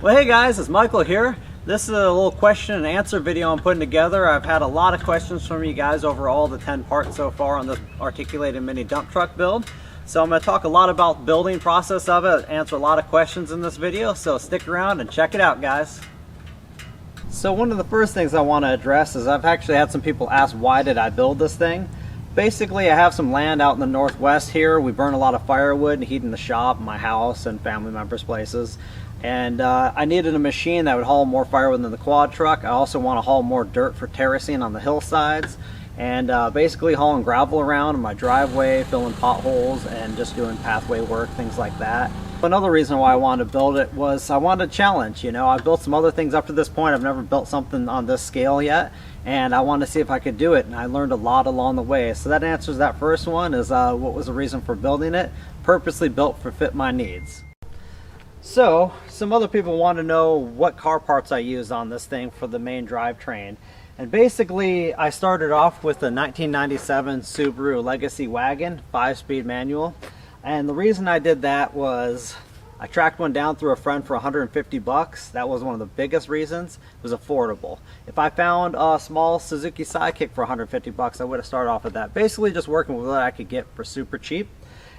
Well, hey guys, it's Michael here. This is a little question and answer video I'm putting together. I've had a lot of questions from you guys over all the 10 parts so far on this articulated mini dump truck build. So I'm going to talk a lot about the building process of it, answer a lot of questions in this video, so stick around and check it out, guys. So one of the first things I want to address is I've actually had some people ask, why did I build this thing? Basically, I have some land out in the northwest here. We burn a lot of firewood and heat in the shop, my house, and family members' places. And I needed a machine that would haul more firewood than the quad truck. I also want to haul more dirt for terracing on the hillsides, and basically hauling gravel around in my driveway, filling potholes, and just doing pathway work, things like that. Another reason why I wanted to build it was I wanted a challenge. You know, I've built some other things up to this point. I've never built something on this scale yet, and I wanted to see if I could do it, and I learned a lot along the way. So that answers that first one, is what was the reason for building it? Purposely built to fit my needs. So some other people want to know what car parts I use on this thing for the main drivetrain. And basically I started off with a 1997 Subaru Legacy wagon, 5-speed manual. And the reason I did that was I tracked one down through a friend for 150 bucks. That was one of the biggest reasons. It was affordable. If I found a small Suzuki Sidekick for 150 bucks, I would have started off with that. Basically just working with what I could get for super cheap.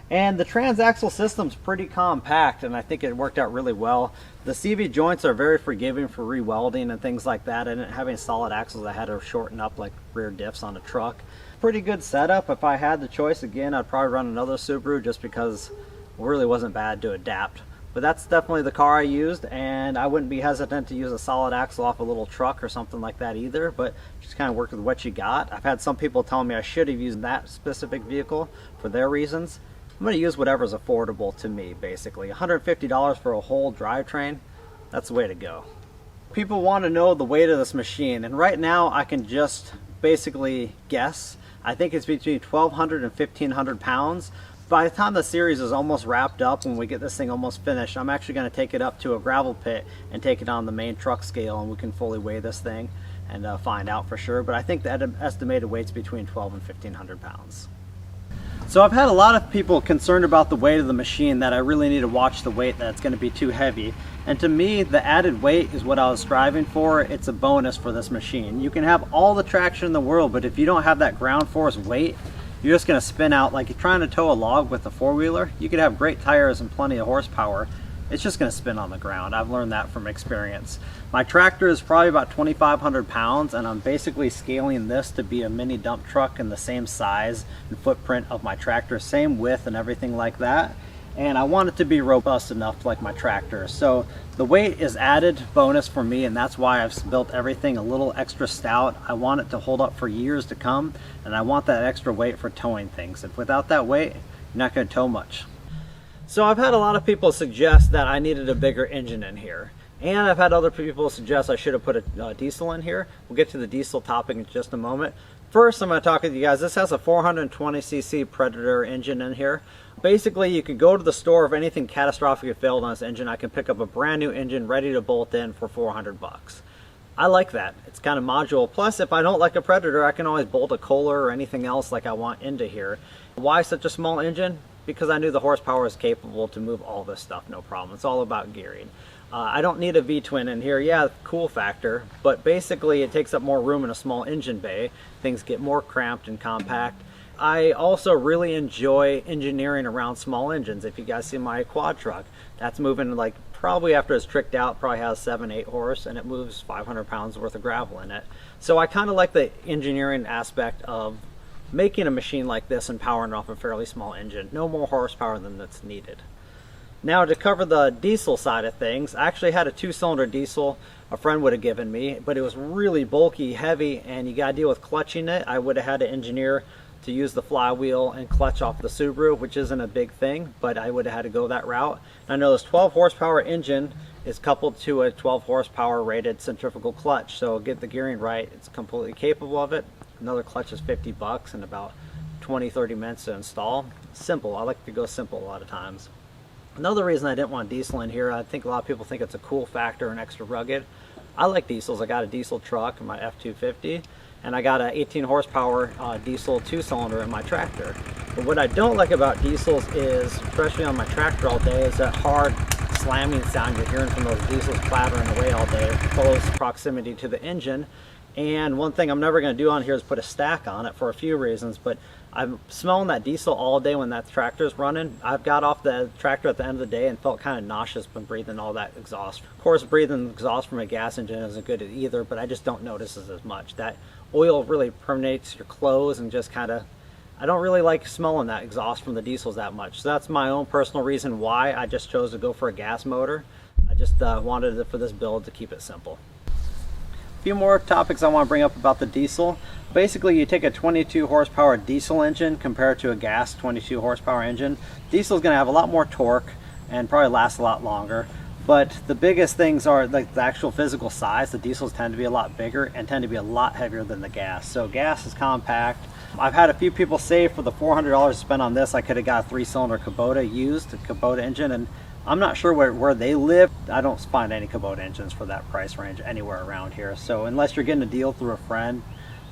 And the transaxle system's pretty compact, and I think it worked out really well. The CV joints are very forgiving for re-welding and things like that. I didn't have any solid axles. I had to shorten up like rear diffs on a truck. Pretty good setup. If I had the choice again, I'd probably run another Subaru just because it really wasn't bad to adapt. But that's definitely the car I used, and I wouldn't be hesitant to use a solid axle off a little truck or something like that either, but just kind of work with what you got. I've had some people telling me I should have used that specific vehicle for their reasons. I'm going to use whatever's affordable to me, basically. $150 for a whole drivetrain, that's the way to go. People want to know the weight of this machine, and right now I can just basically guess. I think it's between 1,200 and 1,500 pounds. By the time the series is almost wrapped up, when we get this thing almost finished, I'm actually going to take it up to a gravel pit and take it on the main truck scale, and we can fully weigh this thing and find out for sure. But I think that estimated weight's between 1,200 and 1,500 pounds. So I've had a lot of people concerned about the weight of the machine, that I really need to watch the weight, that it's going to be too heavy. And to me, the added weight is what I was striving for. It's a bonus for this machine. You can have all the traction in the world, but if you don't have that ground force weight, you're just going to spin out like you're trying to tow a log with a four-wheeler. You could have great tires and plenty of horsepower. It's just going to spin on the ground. I've learned that from experience. My tractor is probably about 2,500 pounds, and I'm basically scaling this to be a mini dump truck in the same size and footprint of my tractor, same width and everything like that. And I want it to be robust enough like my tractor. So the weight is added bonus for me, and that's why I've built everything a little extra stout. I want it to hold up for years to come, and I want that extra weight for towing things. If without that weight, you're not going to tow much. So I've had a lot of people suggest that I needed a bigger engine in here. And I've had other people suggest I should have put a diesel in here. We'll get to the diesel topic in just a moment. First, I'm going to talk with you guys. This has a 420cc Predator engine in here. Basically, you can go to the store if anything catastrophic failed on this engine. I can pick up a brand new engine ready to bolt in for 400 bucks. I like that. It's kind of modular. Plus, if I don't like a Predator, I can always bolt a Kohler or anything else like I want into here. Why such a small engine? Because I knew the horsepower is capable to move all this stuff, no problem. It's all about gearing. I don't need a V-twin in here. Yeah, cool factor, but basically it takes up more room in a small engine bay. Things get more cramped and compact. I also really enjoy engineering around small engines. If you guys see my quad truck, that's moving like probably after it's tricked out, probably has 7-8 horse, and it moves 500 pounds worth of gravel in it. So I kind of like the engineering aspect of making a machine like this and powering it off a fairly small engine. No more horsepower than that's needed. Now, to cover the diesel side of things, I actually had a 2-cylinder diesel a friend would have given me, but it was really bulky, heavy, and you got to deal with clutching it. I would have had to engineer to use the flywheel and clutch off the Subaru, which isn't a big thing, but I would have had to go that route. And I know this 12 horsepower engine is coupled to a 12 horsepower rated centrifugal clutch, so get the gearing right, it's completely capable of it. Another clutch is 50 bucks and about 20-30 minutes to install. Simple. I like to go simple a lot of times. Another reason I didn't want diesel in here, I think a lot of people think it's a cool factor and extra rugged. I like diesels. I got a diesel truck in my F-250, and I got an 18 horsepower diesel 2-cylinder in my tractor. But what I don't like about diesels is, especially on my tractor all day, is that hard slamming sound you're hearing from those diesels clattering away all day, close proximity to the engine. And one thing I'm never going to do on here is put a stack on it for a few reasons, but I'm smelling that diesel all day when that tractor's running. I've got off the tractor at the end of the day and felt kind of nauseous when breathing all that exhaust. Of course, breathing exhaust from a gas engine isn't good either, but I just don't notice it as much. That oil really permeates your clothes and just kind of, I don't really like smelling that exhaust from the diesels that much. So that's my own personal reason why I just chose to go for a gas motor. I just wanted it for this build to keep it simple. A few more topics I want to bring up about the diesel. Basically, you take a 22 horsepower diesel engine compared to a gas 22 horsepower engine. Diesel is going to have a lot more torque and probably last a lot longer. But the biggest things are like the actual physical size. The diesels tend to be a lot bigger and tend to be a lot heavier than the gas. So gas is compact. I've had a few people say for the $400 spent on this, I could have got a 3-cylinder Kubota used, a Kubota engine, and I'm not sure where they live. I don't find any Kubota engines for that price range anywhere around here. So unless you're getting a deal through a friend,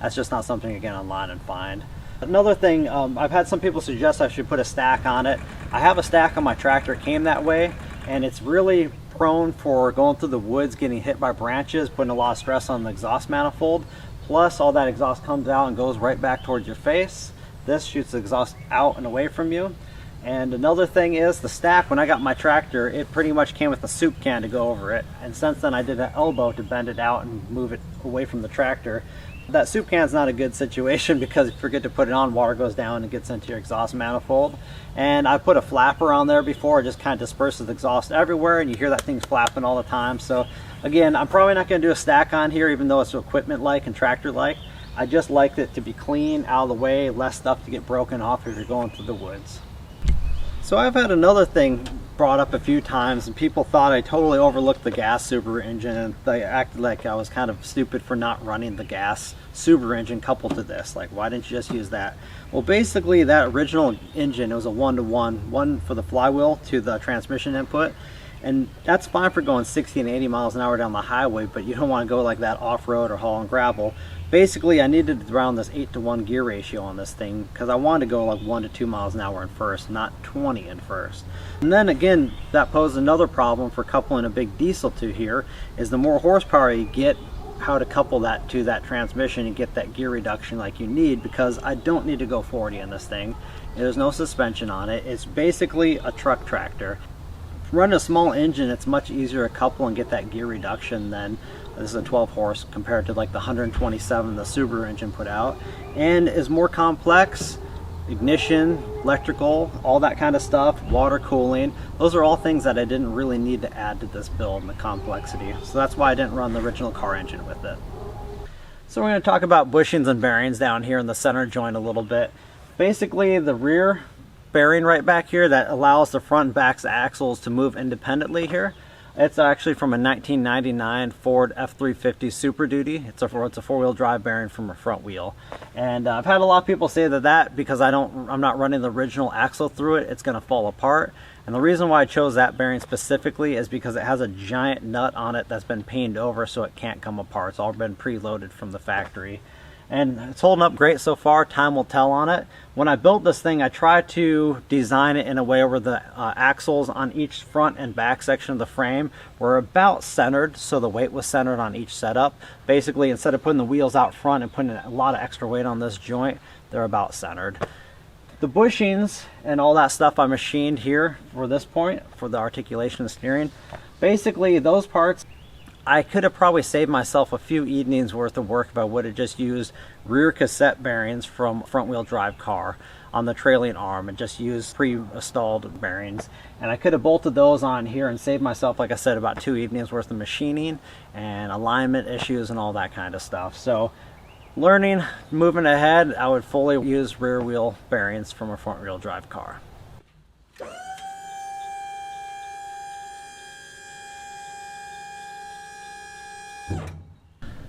that's just not something you get online and find. Another thing, I've had some people suggest I should put a stack on it. I have a stack on my tractor, it came that way, and it's really prone for going through the woods, getting hit by branches, putting a lot of stress on the exhaust manifold. Plus, all that exhaust comes out and goes right back towards your face. This shoots the exhaust out and away from you. And another thing is the stack, when I got my tractor, it pretty much came with a soup can to go over it. And since then I did an elbow to bend it out and move it away from the tractor. That soup can is not a good situation because if you forget to put it on, water goes down and gets into your exhaust manifold. And I put a flapper on there before, it just kind of disperses the exhaust everywhere and you hear that thing's flapping all the time. So again, I'm probably not going to do a stack on here even though it's equipment-like and tractor-like. I just liked it to be clean, out of the way, less stuff to get broken off if you're going through the woods. So I've had another thing brought up a few times and people thought I totally overlooked the gas Subaru engine and they acted like I was kind of stupid for not running the gas Subaru engine coupled to this. Like, why didn't you just use that? Well, basically that original engine, it was a 1-to-1, one for the flywheel to the transmission input. And that's fine for going 60 and 80 miles an hour down the highway, but you don't want to go like that off-road or hauling gravel. Basically, I needed around this 8-to-1 gear ratio on this thing because I wanted to go like 1 to 2 miles an hour in first, not 20 in first. And then again, that poses another problem for coupling a big diesel to here, is the more horsepower you get, how to couple that to that transmission and get that gear reduction like you need, because I don't need to go 40 in this thing. There's no suspension on it. It's basically a truck tractor. Running a small engine, it's much easier to couple and get that gear reduction than this is a 12 horse compared to like the 127 the Subaru engine put out, and is more complex. Ignition, electrical, all that kind of stuff, water cooling, those are all things that I didn't really need to add to this build and the complexity. So that's why I didn't run the original car engine with it. So we're going to talk about bushings and bearings down here in the center joint a little bit. Basically the rear bearing right back here that allows the front and back axles to move independently here. It's actually from a 1999 Ford F350 Super Duty. It's a four-wheel drive bearing from a front wheel. And I've had a lot of people say that because I'm not running the original axle through it, it's going to fall apart. And the reason why I chose that bearing specifically is because it has a giant nut on it that's been painted over so it can't come apart. It's all been preloaded from the factory. And it's holding up great so far. Time will tell on it. When I built this thing, I tried to design it in a way where the axles on each front and back section of the frame were about centered, so the weight was centered on each setup. Basically, instead of putting the wheels out front and putting a lot of extra weight on this joint, they're about centered. The bushings and all that stuff I machined here for this point, for the articulation and steering. Basically, those parts, I could have probably saved myself a few evenings worth of work if I would have just used rear cassette bearings from a front wheel drive car on the trailing arm and just used pre-installed bearings. And I could have bolted those on here and saved myself, like I said, about 2 evenings worth of machining and alignment issues and all that kind of stuff. So learning, moving ahead, I would fully use rear wheel bearings from a front wheel drive car.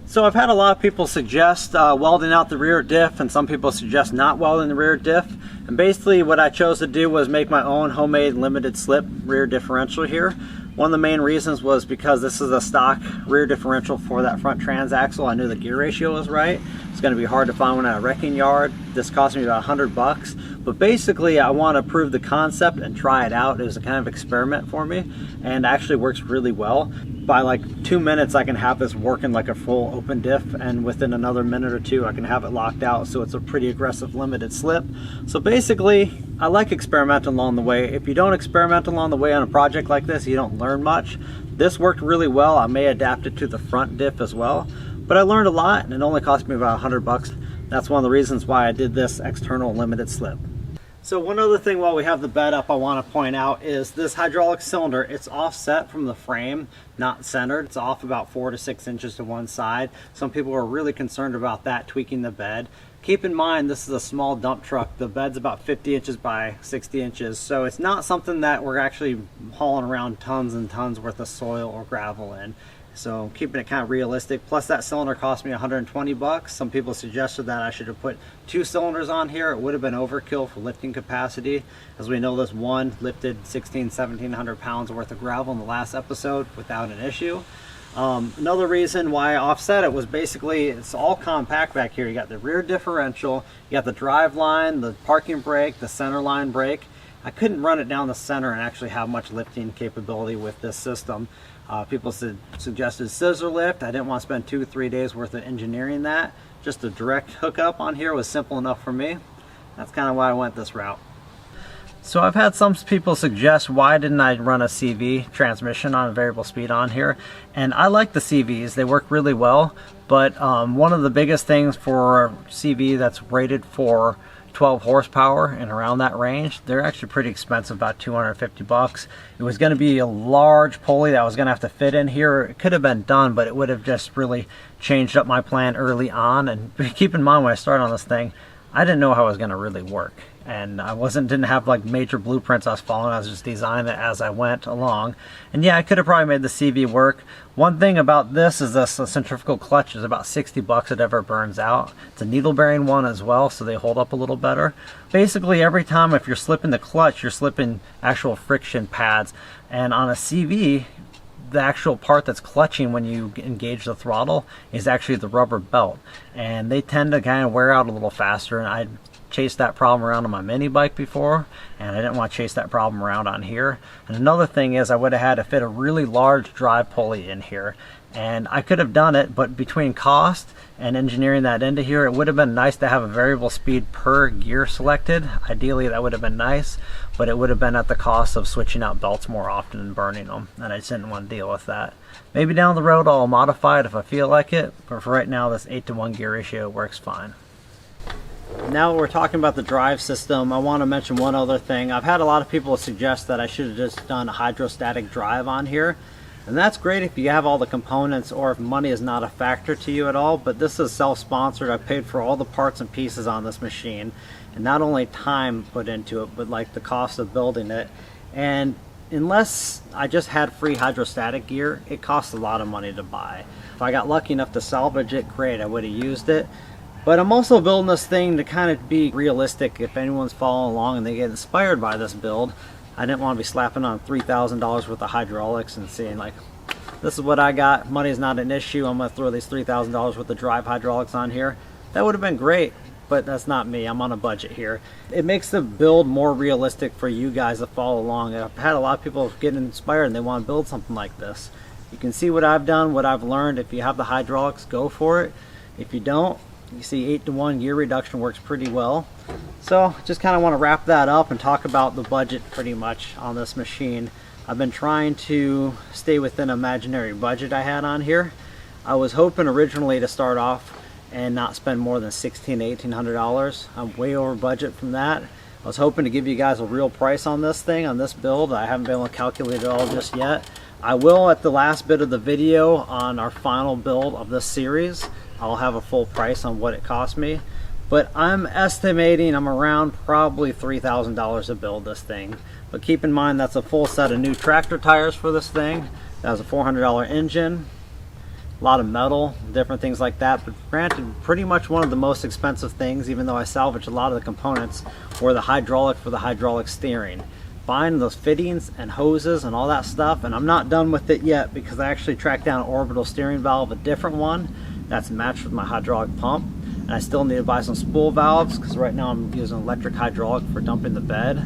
So I've had a lot of people suggest welding out the rear diff, and some people suggest not welding the rear diff. And basically what I chose to do was make my own homemade limited slip rear differential here. One of the main reasons was because this is a stock rear differential for that front transaxle. I knew the gear ratio was right. It's going to be hard to find one at a wrecking yard. This cost me about $100. But basically I want to prove the concept and try it out. It was a kind of experiment for me, and actually works really well. By like 2 minutes I can have this working like a full open diff, and within another minute or two I can have it locked out, so it's a pretty aggressive limited slip. So basically I like experimenting along the way. If you don't experiment along the way on a project like this, you don't learn much. This worked really well. I may adapt it to the front diff as well, but I learned a lot, and it only cost me about $100. That's one of the reasons why I did this external limited slip. So one other thing while we have the bed up I want to point out is this hydraulic cylinder. It's offset from the frame, not centered. It's off about 4 to 6 inches to one side. Some people are really concerned about that tweaking the bed. Keep in mind this is a small dump truck. The bed's about 50 inches by 60 inches, so it's not something that we're actually hauling around tons and tons worth of soil or gravel in. So keeping it kind of realistic. Plus that cylinder cost me $120. Some people suggested that I should have put 2 cylinders on here. It would have been overkill for lifting capacity. As we know, this one lifted 1,700 pounds worth of gravel in the last episode without an issue. Another reason why I offset it was basically it's all compact back here. You got the rear differential, you got the drive line, the parking brake, the center line brake. I couldn't run it down the center and actually have much lifting capability with this system. People suggested scissor lift. I didn't want to spend 2 or 3 days worth of engineering that. Just a direct hookup on here was simple enough for me. That's kind of why I went this route. So I've had some people suggest why didn't I run a CV transmission on a variable speed on here, and I like the CVs. They work really well, but one of the biggest things for a CV that's rated for 12 horsepower and around that range, they're actually pretty expensive, about $250. It was going to be a large pulley that I was going to have to fit in here. It could have been done, but it would have just really changed up my plan early on. And keep in mind, when I started on this thing, I didn't know how it was going to really work, and I didn't have like major blueprints I was following. I was just designing it as I went along. And yeah, I could have probably made the CV work. One thing about this is this centrifugal clutch is about $60 it ever burns out. It's a needle bearing one as well, so they hold up a little better. Basically every time if you're slipping the clutch, you're slipping actual friction pads, and on a CV the actual part that's clutching when you engage the throttle is actually the rubber belt, and they tend to kind of wear out a little faster. And I chased that problem around on my mini bike before, and I didn't want to chase that problem around on here. And another thing is I would have had to fit a really large drive pulley in here, and I could have done it, but between cost and engineering that into here, it would have been nice to have a variable speed per gear selected. Ideally that would have been nice, but it would have been at the cost of switching out belts more often and burning them, and I just didn't want to deal with that. Maybe down the road I'll modify it if I feel like it, but for right now this 8-to-1 gear ratio works fine. Now that we're talking about the drive system, I want to mention one other thing. I've had a lot of people suggest that I should have just done a hydrostatic drive on here, and that's great if you have all the components or if money is not a factor to you at all, but this is self-sponsored. I paid for all the parts and pieces on this machine, and not only time put into it, but like the cost of building it. And unless I just had free hydrostatic gear, it costs a lot of money to buy. If I got lucky enough to salvage it, great, I would have used it. But I'm also building this thing to kind of be realistic. If anyone's following along and they get inspired by this build, I didn't want to be slapping on $3,000 worth of hydraulics and saying like, this is what I got, money is not an issue, I'm going to throw these $3,000 worth of drive hydraulics on here. That would have been great, but that's not me. I'm on a budget here. It makes the build more realistic for you guys to follow along. I've had a lot of people get inspired and they want to build something like this. You can see what I've done, what I've learned. If you have the hydraulics, go for it. If you don't, you see 8-to-1 gear reduction works pretty well. So just kind of want to wrap that up and talk about the budget pretty much on this machine. I've been trying to stay within an imaginary budget I had on here. I was hoping originally to start off and not spend more than $1,600 to $1,800. I'm way over budget from that. I was hoping to give you guys a real price on this thing, on this build. I haven't been able to calculate it all just yet. I will at the last bit of the video on our final build of this series. I'll have a full price on what it cost me, but I'm estimating I'm around probably $3,000 to build this thing. But keep in mind that's a full set of new tractor tires for this thing. That was a $400 engine, a lot of metal, different things like that. But granted, pretty much one of the most expensive things, even though I salvaged a lot of the components, were the hydraulic for the hydraulic steering. Buying those fittings and hoses and all that stuff, and I'm not done with it yet because I actually tracked down an orbital steering valve, a different one that's matched with my hydraulic pump, and and I still need to buy some spool valves because right now I'm using electric hydraulic for dumping the bed,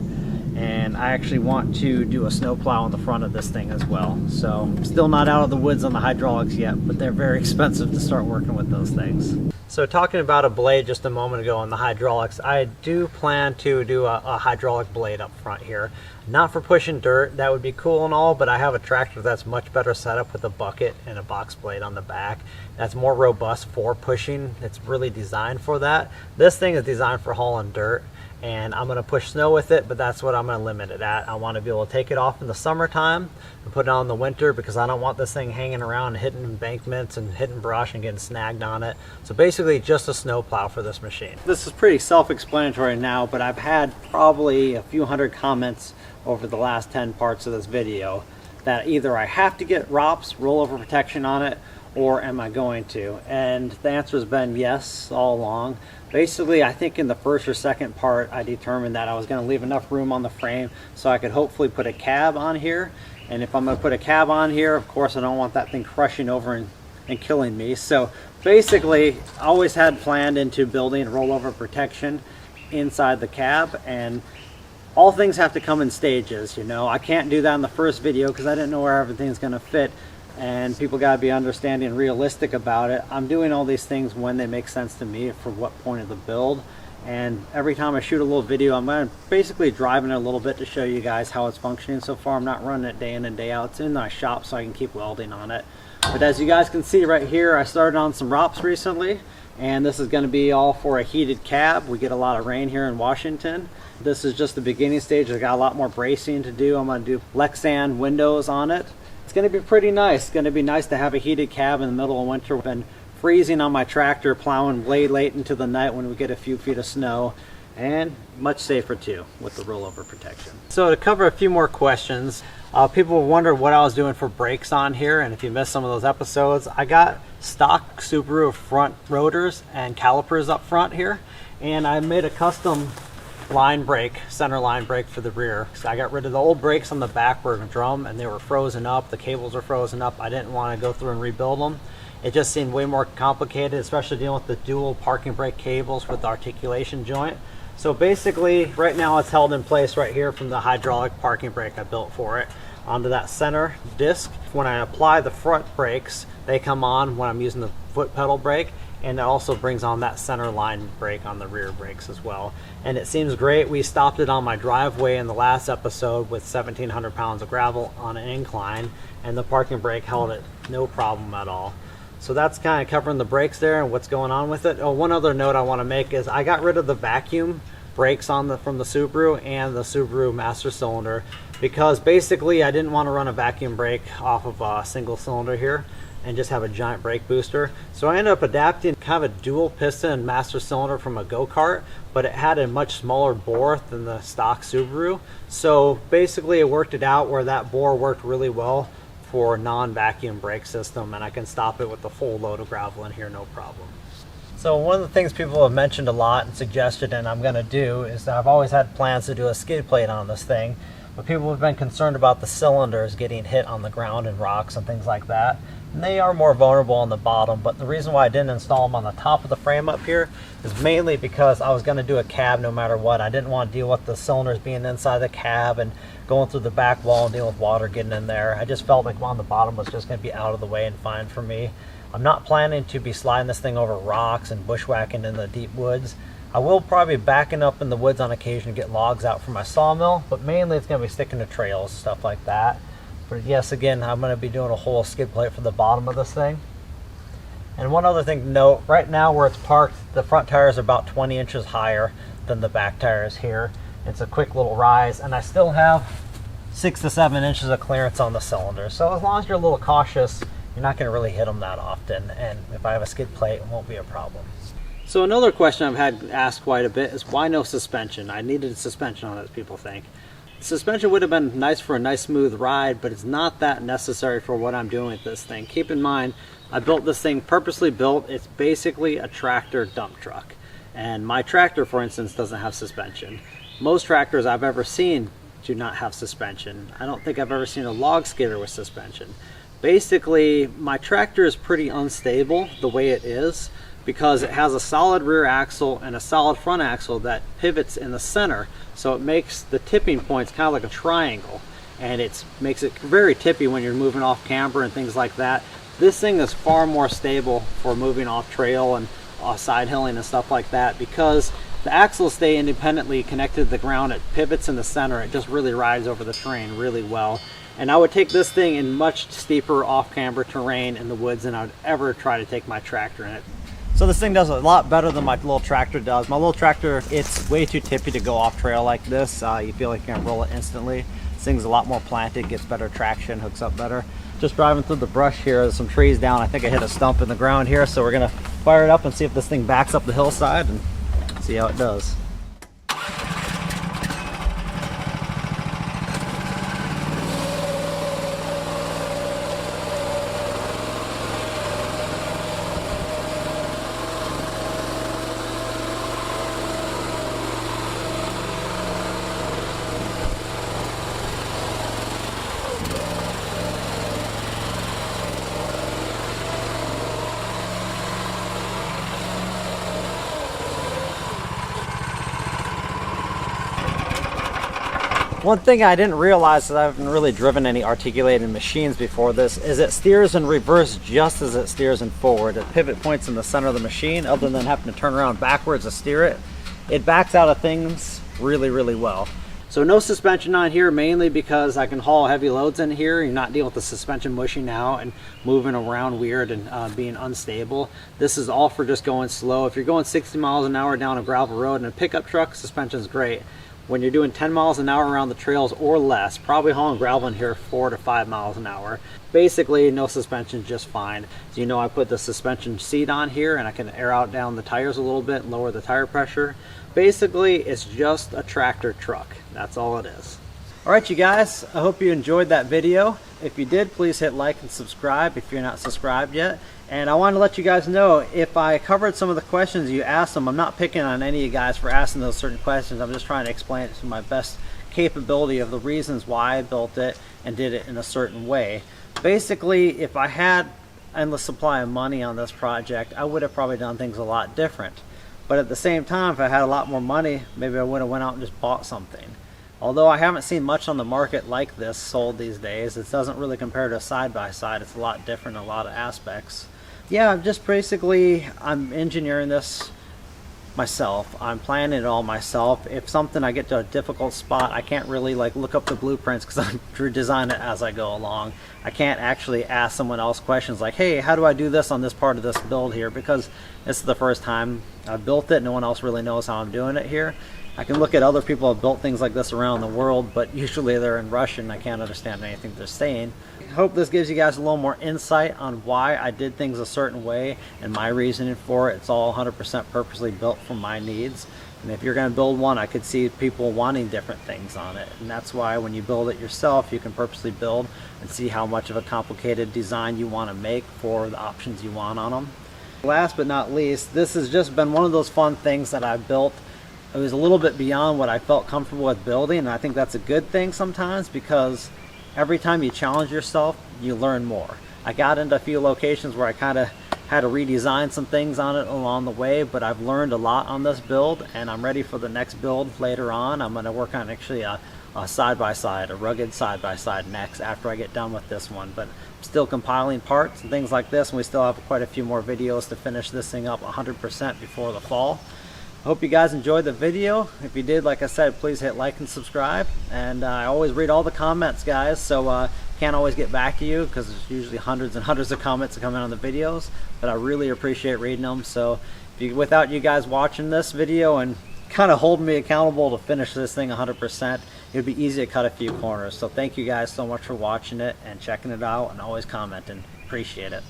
and I actually want to do a snowplow on the front of this thing as well. So I'm still not out of the woods on the hydraulics yet, but they're very expensive to start working with those things. So talking about a blade just a moment ago on the hydraulics, I do plan to do a hydraulic blade up front here. Not for pushing dirt, that would be cool and all, but I have a tractor that's much better set up with a bucket and a box blade on the back. That's more robust for pushing. It's really designed for that. This thing is designed for hauling dirt, and I'm going to push snow with it, but that's what I'm going to limit it at. I want to be able to take it off in the summertime and put it on in the winter because I don't want this thing hanging around and hitting embankments and hitting brush and getting snagged on it. So basically just a snow plow for this machine. This is pretty self-explanatory now, but I've had probably a few hundred comments over the last 10 parts of this video that either I have to get ROPS, rollover protection, on it, or am I going to? And the answer has been yes all along. Basically, I think in the first or second part, I determined that I was going to leave enough room on the frame so I could hopefully put a cab on here. And if I'm going to put a cab on here, of course, I don't want that thing crushing over and killing me. So basically, I always had planned into building rollover protection inside the cab, and all things have to come in stages, you know. I can't do that in the first video because I didn't know where everything's going to fit, and people got to be understanding and realistic about it. I'm doing all these things when they make sense to me for what point of the build, and every time I shoot a little video, I'm going to basically driving it a little bit to show you guys how it's functioning so far. I'm not running it day in and day out. It's in my shop so I can keep welding on it. But as you guys can see right here, I started on some ROPS recently, and this is going to be all for a heated cab. We get a lot of rain here in Washington. This is just the beginning stage. I got a lot more bracing to do. I'm going to do Lexan windows on it. It's going to be pretty nice. It's going to be nice to have a heated cab in the middle of winter. We've been freezing on my tractor, plowing way late into the night when we get a few feet of snow, and much safer too with the rollover protection. So to cover a few more questions, people wonder what I was doing for brakes on here, and if you missed some of those episodes, I got stock Subaru front rotors and calipers up front here, and I made a custom line brake, center line brake for the rear. So I got rid of the old brakes on the back were drum and they were frozen up, the cables were frozen up. I didn't want to go through and rebuild them. It just seemed way more complicated, especially dealing with the dual parking brake cables with the articulation joint. So basically right now it's held in place right here from the hydraulic parking brake I built for it onto that center disc. When I apply the front brakes, they come on when I'm using the foot pedal brake, and it also brings on that center line brake on the rear brakes as well. And it seems great. We stopped it on my driveway in the last episode with 1,700 pounds of gravel on an incline, and the parking brake held it no problem at all. So that's kind of covering the brakes there and what's going on with it. Oh, one other note I want to make is I got rid of the vacuum brakes from the Subaru and the Subaru master cylinder because basically I didn't want to run a vacuum brake off of a single cylinder here and just have a giant brake booster. So I ended up adapting kind of a dual piston master cylinder from a go-kart, but it had a much smaller bore than the stock Subaru. So basically it worked it out where that bore worked really well for non-vacuum brake system, and I can stop it with the full load of gravel in here no problem. So one of the things people have mentioned a lot and suggested, and I'm going to do, is that I've always had plans to do a skid plate on this thing, but people have been concerned about the cylinders getting hit on the ground and rocks and things like that. And they are more vulnerable on the bottom, but the reason why I didn't install them on the top of the frame up here is mainly because I was going to do a cab no matter what. I didn't want to deal with the cylinders being inside the cab and going through the back wall and dealing with water getting in there. I just felt like on the bottom was just going to be out of the way and fine for me. I'm not planning to be sliding this thing over rocks and bushwhacking in the deep woods. I will probably be backing up in the woods on occasion to get logs out for my sawmill, but mainly it's going to be sticking to trails, stuff like that. But yes, again, I'm going to be doing a whole skid plate for the bottom of this thing. And one other thing to note, right now where it's parked, the front tires are about 20 inches higher than the back tires here. It's a quick little rise, and I still have 6 to 7 inches of clearance on the cylinder. So as long as you're a little cautious, you're not going to really hit them that often. And if I have a skid plate, it won't be a problem. So another question I've had asked quite a bit is why no suspension? I needed suspension on it, as people think. Suspension would have been nice for a nice smooth ride, but it's not that necessary for what I'm doing with this thing. Keep in mind, I built this thing purposely built. It's basically a tractor dump truck. And my tractor, for instance, doesn't have suspension. Most tractors I've ever seen do not have suspension. I don't think I've ever seen a log skidder with suspension. Basically, my tractor is pretty unstable the way it is. because it has a solid rear axle and a solid front axle that pivots in the center, so it makes the tipping points kind of like a triangle, and it makes it very tippy when you're moving off camber and things like that. This thing is far more stable for moving off trail and side hilling and stuff like that, because the axles stay independently connected to the ground. It pivots in the center. It just really rides over the terrain really well. And I would take this thing in much steeper off camber terrain in the woods than I would ever try to take my tractor in it. So this thing does a lot better than my little tractor does. My little tractor, it's way too tippy to go off trail like this. You feel like you can roll it instantly. This thing's a lot more planted, gets better traction, hooks up better. Just driving through the brush here, there's some trees down. I think I hit a stump in the ground here, so we're gonna fire it up and see if this thing backs up the hillside and see how it does. One thing I didn't realize, that I haven't really driven any articulated machines before this, is it steers in reverse just as it steers in forward. It pivot points in the center of the machine, other than having to turn around backwards to steer it. It backs out of things really, really well. So no suspension on here, mainly because I can haul heavy loads in here. You're not dealing with the suspension mushing out and moving around weird and being unstable. This is all for just going slow. If you're going 60 miles an hour down a gravel road in a pickup truck, suspension's great. When you're doing 10 miles an hour around the trails or less, probably hauling gravel in here 4 to 5 miles an hour, basically no suspension, just fine. So you know, I put the suspension seat on here and I can air out down the tires a little bit and lower the tire pressure. Basically, it's just a tractor truck. That's all it is. All right, you guys, I hope you enjoyed that video. If you did, please hit like and subscribe if you're not subscribed yet. And I wanted to let you guys know, if I covered some of the questions you asked them, I'm not picking on any of you guys for asking those certain questions. I'm just trying to explain it to my best capability of the reasons why I built it and did it in a certain way. Basically, if I had endless supply of money on this project, I would have probably done things a lot different. But at the same time, if I had a lot more money, maybe I would have went out and just bought something. Although I haven't seen much on the market like this sold these days, it doesn't really compare to a side-by-side. It's a lot different in a lot of aspects. Yeah, I'm engineering this myself. I'm planning it all myself. If I get to a difficult spot, I can't really look up the blueprints because I design it as I go along. I can't actually ask someone else questions like, hey, how do I do this on this part of this build here? Because this is the first time I've built it. No one else really knows how I'm doing it here. I can look at other people who have built things like this around the world, but usually they're in Russian. I can't understand anything they're saying. I hope this gives you guys a little more insight on why I did things a certain way and my reasoning for it. It's all 100% purposely built for my needs. And if you're going to build one, I could see people wanting different things on it. And that's why when you build it yourself, you can purposely build and see how much of a complicated design you want to make for the options you want on them. Last but not least, this has just been one of those fun things that I've built. It was a little bit beyond what I felt comfortable with building, and I think that's a good thing sometimes, because every time you challenge yourself, you learn more. I got into a few locations where I kind of had to redesign some things on it along the way, but I've learned a lot on this build, and I'm ready for the next build later on. I'm going to work on actually a side-by-side, a rugged side-by-side next after I get done with this one, but I'm still compiling parts and things like this, and we still have quite a few more videos to finish this thing up 100% before the fall. I hope you guys enjoyed the video. If you did, like I said, please hit like and subscribe. And I always read all the comments, guys, so can't always get back to you because there's usually hundreds and hundreds of comments that come in on the videos, but I really appreciate reading them. So without you guys watching this video and kind of holding me accountable to finish this thing 100%, it would be easy to cut a few corners. So thank you guys so much for watching it and checking it out and always commenting. Appreciate it.